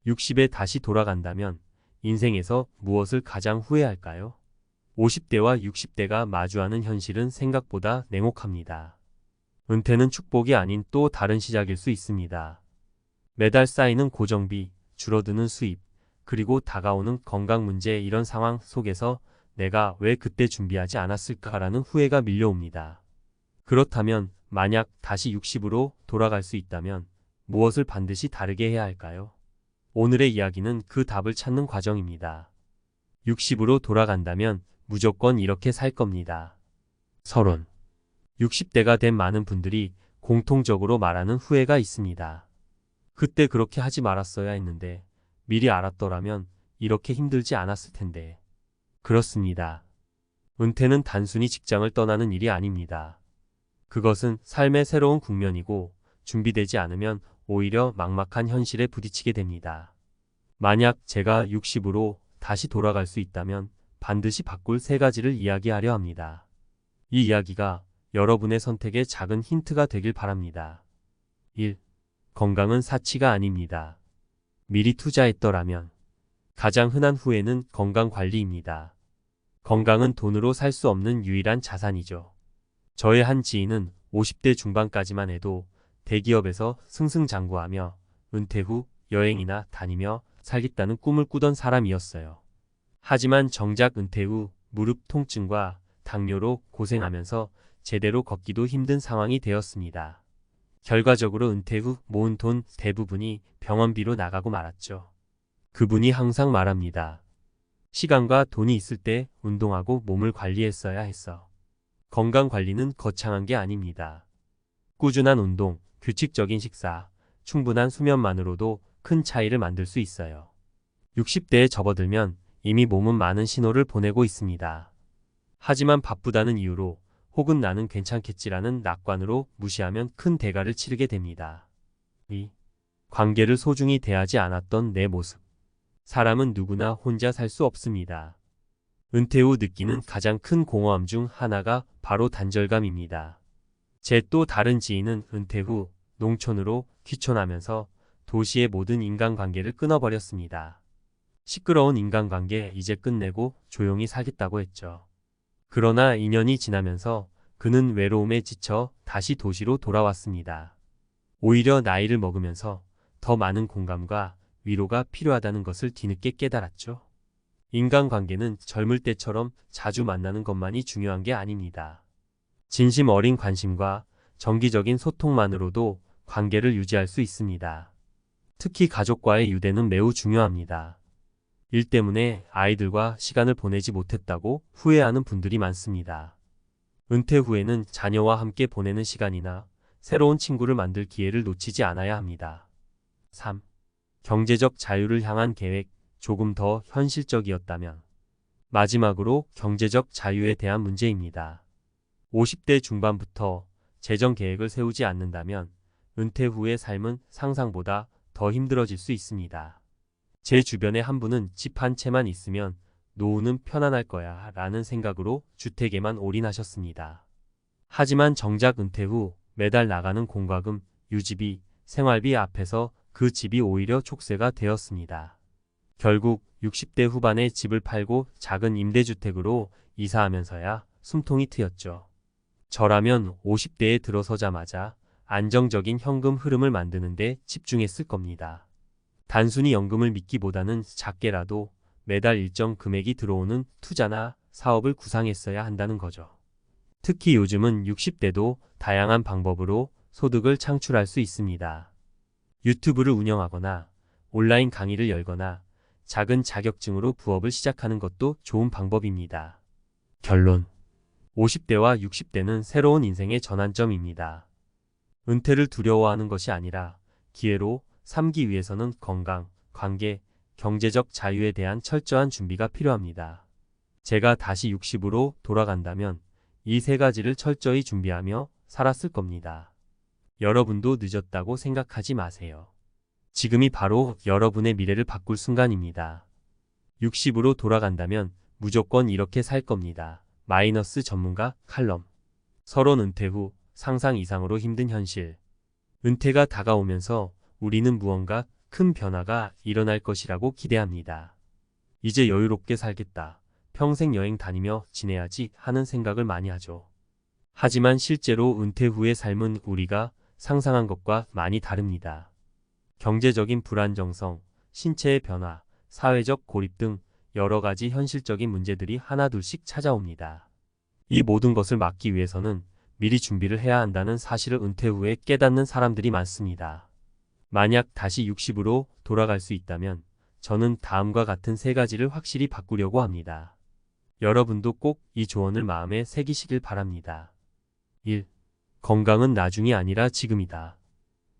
60에 다시 돌아간다면 인생에서 무엇을 가장 후회할까요? 50대와 60대가 마주하는 현실은 생각보다 냉혹합니다. 은퇴는 축복이 아닌 또 다른 시작일 수 있습니다. 매달 쌓이는 고정비, 줄어드는 수입, 그리고 다가오는 건강 문제, 이런 상황 속에서 내가 왜 그때 준비하지 않았을까라는 후회가 밀려옵니다. 그렇다면 만약 다시 60으로 돌아갈 수 있다면 무엇을 반드시 다르게 해야 할까요? 오늘의 이야기는 그 답을 찾는 과정입니다. 60으로 돌아간다면 무조건 이렇게 살 겁니다. 서론. 60대가 된 많은 분들이 공통적으로 말하는 후회가 있습니다. 그때 그렇게 하지 말았어야 했는데, 미리 알았더라면 이렇게 힘들지 않았을 텐데. 그렇습니다. 은퇴는 단순히 직장을 떠나는 일이 아닙니다. 그것은 삶의 새로운 국면이고, 준비되지 않으면 오히려 막막한 현실에 부딪히게 됩니다. 만약 제가 60으로 다시 돌아갈 수 있다면 반드시 바꿀 3가지를 이야기하려 합니다. 이 이야기가 여러분의 선택에 작은 힌트가 되길 바랍니다. 1. 건강은 사치가 아닙니다. 미리 투자했더라면. 가장 흔한 후회는 건강관리입니다. 건강은 돈으로 살 수 없는 유일한 자산이죠. 저의 한 지인은 50대 중반까지만 해도 대기업에서 승승장구하며 은퇴 후 여행이나 다니며 살겠다는 꿈을 꾸던 사람이었어요. 하지만 정작 은퇴 후 무릎 통증과 당뇨로 고생하면서 제대로 걷기도 힘든 상황이 되었습니다. 결과적으로 은퇴 후 모은 돈 대부분이 병원비로 나가고 말았죠. 그분이 항상 말합니다. 시간과 돈이 있을 때 운동하고 몸을 관리했어야 했어. 건강관리는 거창한 게 아닙니다. 꾸준한 운동, 규칙적인 식사, 충분한 수면만으로도 큰 차이를 만들 수 있어요. 60대에 접어들면 이미 몸은 많은 신호를 보내고 있습니다. 하지만 바쁘다는 이유로 혹은 나는 괜찮겠지라는 낙관으로 무시하면 큰 대가를 치르게 됩니다. 2. 관계를 소중히 대하지 않았던 내 모습. 사람은 누구나 혼자 살 수 없습니다. 은퇴 후 느끼는 가장 큰 공허함 중 하나가 바로 단절감입니다. 제 또 다른 지인은 은퇴 후 농촌으로 귀촌하면서 도시의 모든 인간관계를 끊어버렸습니다. 시끄러운 인간관계 이제 끝내고 조용히 살겠다고 했죠. 그러나 2년이 지나면서 그는 외로움에 지쳐 다시 도시로 돌아왔습니다. 오히려 나이를 먹으면서 더 많은 공감과 위로가 필요하다는 것을 뒤늦게 깨달았죠. 인간관계는 젊을 때처럼 자주 만나는 것만이 중요한 게 아닙니다. 진심 어린 관심과 정기적인 소통만으로도 관계를 유지할 수 있습니다. 특히 가족과의 유대는 매우 중요합니다. 일 때문에 아이들과 시간을 보내지 못했다고 후회하는 분들이 많습니다. 은퇴 후에는 자녀와 함께 보내는 시간이나 새로운 친구를 만들 기회를 놓치지 않아야 합니다. 3. 경제적 자유를 향한 계획, 조금 더 현실적이었다면. 마지막으로 경제적 자유에 대한 문제입니다. 50대 중반부터 재정 계획을 세우지 않는다면 은퇴 후의 삶은 상상보다 더 힘들어질 수 있습니다. 제 주변의 한 분은 집 한 채만 있으면 노후는 편안할 거야 라는 생각으로 주택에만 올인하셨습니다. 하지만 정작 은퇴 후 매달 나가는 공과금, 유지비, 생활비 앞에서 그 집이 오히려 족쇄가 되었습니다. 결국 60대 후반에 집을 팔고 작은 임대주택으로 이사하면서야 숨통이 트였죠. 저라면 50대에 들어서자마자 안정적인 현금 흐름을 만드는 데 집중했을 겁니다. 단순히 연금을 믿기보다는 작게라도 매달 일정 금액이 들어오는 투자나 사업을 구상했어야 한다는 거죠. 특히 요즘은 60대도 다양한 방법으로 소득을 창출할 수 있습니다. 유튜브를 운영하거나 온라인 강의를 열거나 작은 자격증으로 부업을 시작하는 것도 좋은 방법입니다. 결론. 50대와 60대는 새로운 인생의 전환점입니다. 은퇴를 두려워하는 것이 아니라 기회로 삼기 위해서는 건강, 관계, 경제적 자유에 대한 철저한 준비가 필요합니다. 제가 다시 60으로 돌아간다면 이 3가지를 철저히 준비하며 살았을 겁니다. 여러분도 늦었다고 생각하지 마세요. 지금이 바로 여러분의 미래를 바꿀 순간입니다. 60으로 돌아간다면 무조건 이렇게 살 겁니다. 마이너스 전문가 칼럼. 서론 은퇴 후 상상 이상으로 힘든 현실. 은퇴가 다가오면서 우리는 무언가 큰 변화가 일어날 것이라고 기대합니다. 이제 여유롭게 살겠다. 평생 여행 다니며 지내야지 하는 생각을 많이 하죠. 하지만 실제로 은퇴 후의 삶은 우리가 상상한 것과 많이 다릅니다. 경제적인 불안정성, 신체의 변화, 사회적 고립 등 여러 가지 현실적인 문제들이 하나둘씩 찾아옵니다. 이 모든 것을 막기 위해서는 미리 준비를 해야 한다는 사실을 은퇴 후에 깨닫는 사람들이 많습니다. 만약 다시 60으로 돌아갈 수 있다면 저는 다음과 같은 세 가지를 확실히 바꾸려고 합니다. 여러분도 꼭 이 조언을 마음에 새기시길 바랍니다. 1. 건강은 나중이 아니라 지금이다.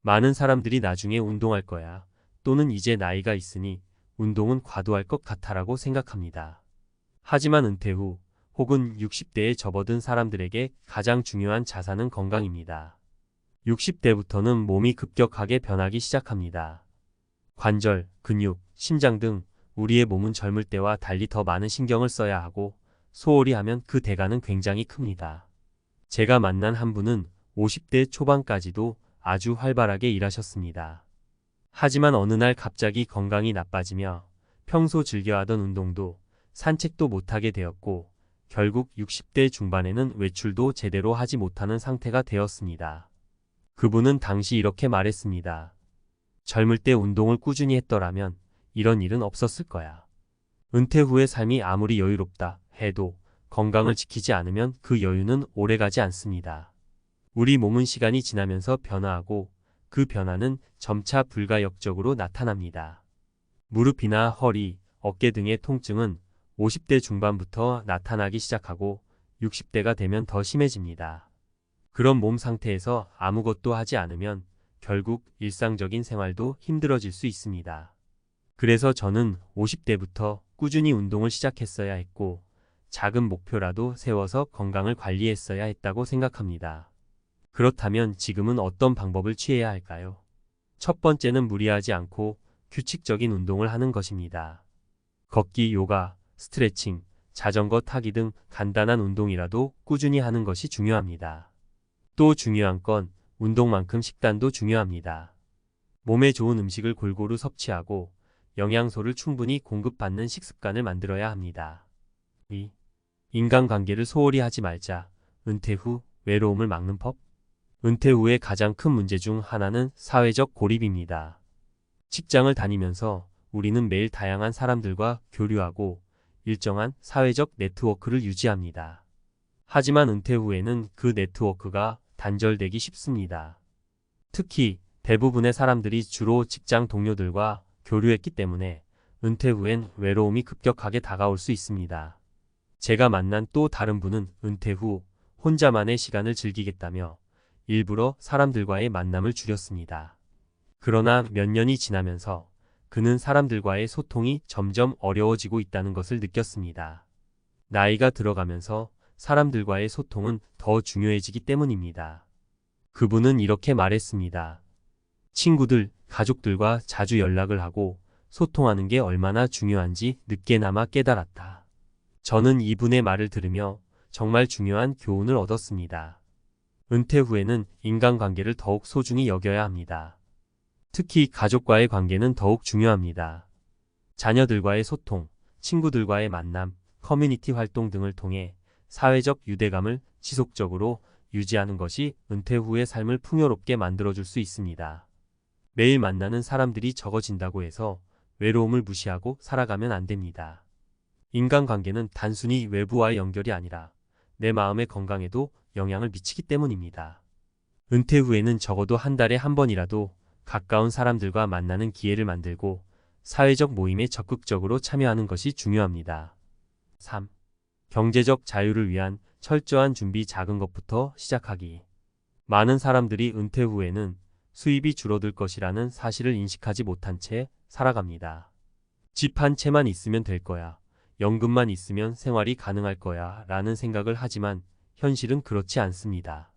많은 사람들이 나중에 운동할 거야 또는 이제 나이가 있으니 운동은 과도할 것 같아라고 생각합니다. 하지만 은퇴 후 혹은 60대에 접어든 사람들에게 가장 중요한 자산은 건강입니다. 60대부터는 몸이 급격하게 변하기 시작합니다. 관절, 근육, 심장 등 우리의 몸은 젊을 때와 달리 더 많은 신경을 써야 하고 소홀히 하면 그 대가는 굉장히 큽니다. 제가 만난 한 분은 50대 초반까지도 아주 활발하게 일하셨습니다. 하지만 어느 날 갑자기 건강이 나빠지며 평소 즐겨하던 운동도 산책도 못하게 되었고 결국 60대 중반에는 외출도 제대로 하지 못하는 상태가 되었습니다. 그분은 당시 이렇게 말했습니다. 젊을 때 운동을 꾸준히 했더라면 이런 일은 없었을 거야. 은퇴 후의 삶이 아무리 여유롭다 해도 건강을 지키지 않으면 그 여유는 오래가지 않습니다. 우리 몸은 시간이 지나면서 변화하고 그 변화는 점차 불가역적으로 나타납니다. 무릎이나 허리, 어깨 등의 통증은 50대 중반부터 나타나기 시작하고 60대가 되면 더 심해집니다. 그런 몸 상태에서 아무것도 하지 않으면 결국 일상적인 생활도 힘들어질 수 있습니다. 그래서 저는 50대부터 꾸준히 운동을 시작했어야 했고 작은 목표라도 세워서 건강을 관리했어야 했다고 생각합니다. 그렇다면 지금은 어떤 방법을 취해야 할까요? 첫 번째는 무리하지 않고 규칙적인 운동을 하는 것입니다. 걷기, 요가, 스트레칭, 자전거 타기 등 간단한 운동이라도 꾸준히 하는 것이 중요합니다. 또 중요한 건 운동만큼 식단도 중요합니다. 몸에 좋은 음식을 골고루 섭취하고 영양소를 충분히 공급받는 식습관을 만들어야 합니다. 2. 인간관계를 소홀히 하지 말자. 은퇴 후 외로움을 막는 법? 은퇴 후의 가장 큰 문제 중 하나는 사회적 고립입니다. 직장을 다니면서 우리는 매일 다양한 사람들과 교류하고 일정한 사회적 네트워크를 유지합니다. 하지만 은퇴 후에는 그 네트워크가 단절되기 쉽습니다. 특히 대부분의 사람들이 주로 직장 동료들과 교류했기 때문에 은퇴 후엔 외로움이 급격하게 다가올 수 있습니다. 제가 만난 또 다른 분은 은퇴 후 혼자만의 시간을 즐기겠다며 일부러 사람들과의 만남을 줄였습니다. 그러나 몇 년이 지나면서 그는 사람들과의 소통이 점점 어려워지고 있다는 것을 느꼈습니다. 나이가 들어가면서 사람들과의 소통은 더 중요해지기 때문입니다. 그분은 이렇게 말했습니다. 친구들, 가족들과 자주 연락을 하고 소통하는 게 얼마나 중요한지 늦게나마 깨달았다. 저는 이분의 말을 들으며 정말 중요한 교훈을 얻었습니다. 은퇴 후에는 인간관계를 더욱 소중히 여겨야 합니다. 특히 가족과의 관계는 더욱 중요합니다. 자녀들과의 소통, 친구들과의 만남, 커뮤니티 활동 등을 통해 사회적 유대감을 지속적으로 유지하는 것이 은퇴 후의 삶을 풍요롭게 만들어줄 수 있습니다. 매일 만나는 사람들이 적어진다고 해서 외로움을 무시하고 살아가면 안 됩니다. 인간관계는 단순히 외부와의 연결이 아니라 내 마음의 건강에도 영향을 미치기 때문입니다. 은퇴 후에는 적어도 한 달에 한 번이라도 가까운 사람들과 만나는 기회를 만들고 사회적 모임에 적극적으로 참여하는 것이 중요합니다. 3. 경제적 자유를 위한 철저한 준비. 작은 것부터 시작하기. 많은 사람들이 은퇴 후에는 수입이 줄어들 것이라는 사실을 인식하지 못한 채 살아갑니다. 집 한 채만 있으면 될 거야. 연금만 있으면 생활이 가능할 거야 라는 생각을 하지만 현실은 그렇지 않습니다.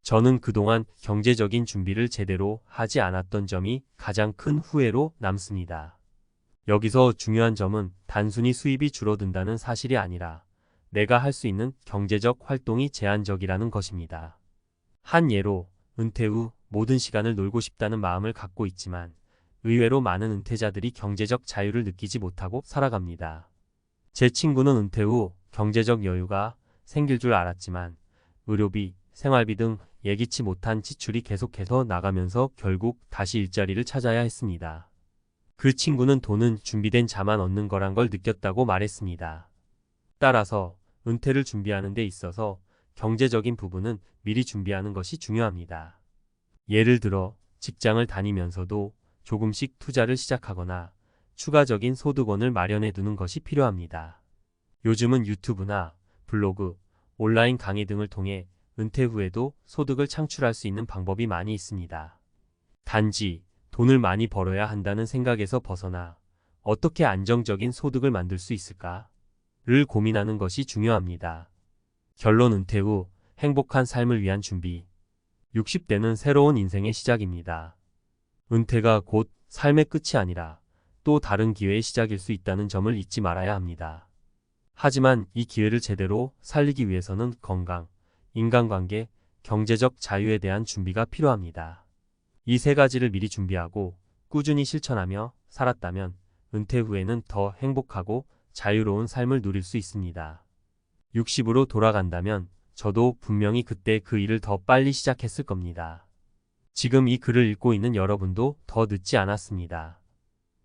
저는 그동안 경제적인 준비를 제대로 하지 않았던 점이 가장 큰 후회로 남습니다. 여기서 중요한 점은 단순히 수입이 줄어든다는 사실이 아니라 내가 할 수 있는 경제적 활동이 제한적이라는 것입니다. 한 예로 은퇴 후 모든 시간을 놀고 싶다는 마음을 갖고 있지만 의외로 많은 은퇴자들이 경제적 자유를 느끼지 못하고 살아갑니다. 제 친구는 은퇴 후 경제적 여유가 생길 줄 알았지만 의료비, 생활비 등 예기치 못한 지출이 계속해서 나가면서 결국 다시 일자리를 찾아야 했습니다. 그 친구는 돈은 준비된 자만 얻는 거란 걸 느꼈다고 말했습니다. 따라서 은퇴를 준비하는 데 있어서 경제적인 부분은 미리 준비하는 것이 중요합니다. 예를 들어 직장을 다니면서도 조금씩 투자를 시작하거나 추가적인 소득원을 마련해 두는 것이 필요합니다. 요즘은 유튜브나 블로그, 온라인 강의 등을 통해 은퇴 후에도 소득을 창출할 수 있는 방법이 많이 있습니다. 단지 돈을 많이 벌어야 한다는 생각에서 벗어나 어떻게 안정적인 소득을 만들 수 있을까를 고민하는 것이 중요합니다. 결론 은퇴 후 행복한 삶을 위한 준비. 60대는 새로운 인생의 시작입니다. 은퇴가 곧 삶의 끝이 아니라 또 다른 기회의 시작일 수 있다는 점을 잊지 말아야 합니다. 하지만 이 기회를 제대로 살리기 위해서는 건강, 인간관계, 경제적 자유에 대한 준비가 필요합니다. 이 세 가지를 미리 준비하고 꾸준히 실천하며 살았다면 은퇴 후에는 더 행복하고 자유로운 삶을 누릴 수 있습니다. 60으로 돌아간다면 저도 분명히 그때 그 일을 더 빨리 시작했을 겁니다. 지금 이 글을 읽고 있는 여러분도 더 늦지 않았습니다.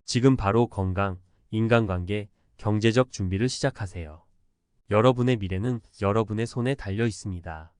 지금 바로 건강, 인간관계, 경제적 준비를 시작하세요. 여러분의 미래는 여러분의 손에 달려 있습니다.